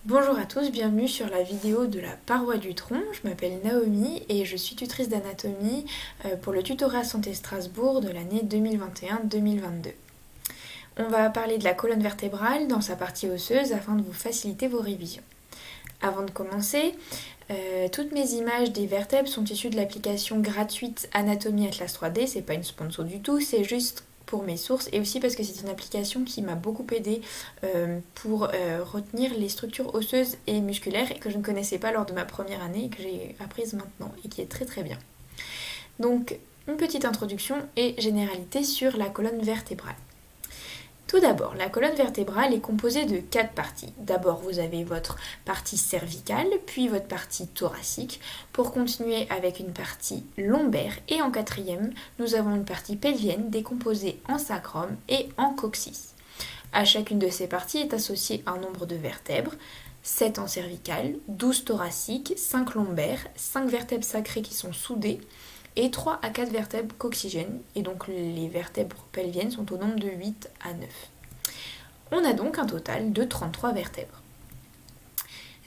Bonjour à tous, bienvenue sur la vidéo de la paroi du tronc. Je m'appelle Naomi et je suis tutrice d'anatomie pour le tutorat Santé Strasbourg de l'année 2021-2022. On va parler de la colonne vertébrale dans sa partie osseuse afin de vous faciliter vos révisions. Avant de commencer, toutes mes images des vertèbres sont issues de l'application gratuite Anatomie Atlas 3D. C'est pas une sponsor du tout, c'est juste pour mes sources et aussi parce que c'est une application qui m'a beaucoup aidée pour retenir les structures osseuses et musculaires et que je ne connaissais pas lors de ma première année et que j'ai apprise maintenant et qui est très très bien. Donc une petite introduction et généralité sur la colonne vertébrale. Tout d'abord, la colonne vertébrale est composée de 4 parties. D'abord, vous avez votre partie cervicale, puis votre partie thoracique, pour continuer avec une partie lombaire. Et en quatrième, nous avons une partie pelvienne décomposée en sacrum et en coccyx. À chacune de ces parties est associé un nombre de vertèbres, 7 en cervicale, 12 thoraciques, 5 lombaires, 5 vertèbres sacrées qui sont soudées, et 3 à 4 vertèbres coccygènes, et donc les vertèbres pelviennes sont au nombre de 8 à 9. On a donc un total de 33 vertèbres.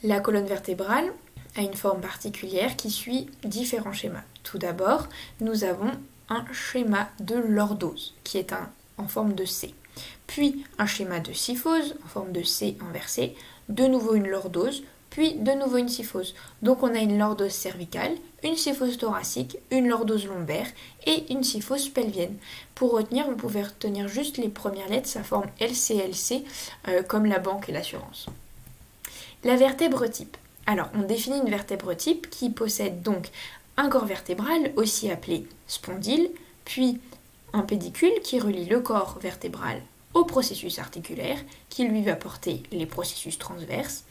La colonne vertébrale a une forme particulière qui suit différents schémas. Tout d'abord, nous avons un schéma de lordose, qui est en forme de C. Puis un schéma de syphose, en forme de C inversé, de nouveau une lordose, puis de nouveau une syphose. Donc on a une lordose cervicale, une syphose thoracique, une lordose lombaire et une syphose pelvienne. Pour retenir, vous pouvez retenir juste les premières lettres, ça forme LCLC, comme la banque et l'assurance. La vertèbre type. Alors on définit une vertèbre type qui possède donc un corps vertébral, aussi appelé spondyle, puis un pédicule qui relie le corps vertébral au processus articulaire, qui lui va porter les processus transverses.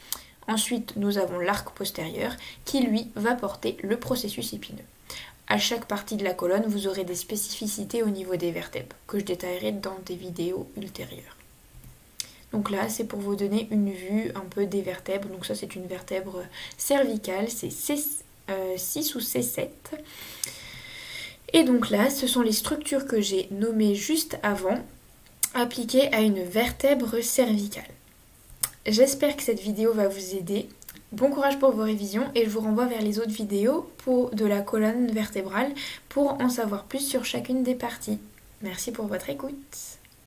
Ensuite, nous avons l'arc postérieur qui, lui, va porter le processus épineux. À chaque partie de la colonne, vous aurez des spécificités au niveau des vertèbres, que je détaillerai dans des vidéos ultérieures. Donc là, c'est pour vous donner une vue un peu des vertèbres. Donc ça, c'est une vertèbre cervicale, c'est C6 ou C7. Et donc là, ce sont les structures que j'ai nommées juste avant, appliquées à une vertèbre cervicale. J'espère que cette vidéo va vous aider. Bon courage pour vos révisions et je vous renvoie vers les autres vidéos de la colonne vertébrale pour en savoir plus sur chacune des parties. Merci pour votre écoute.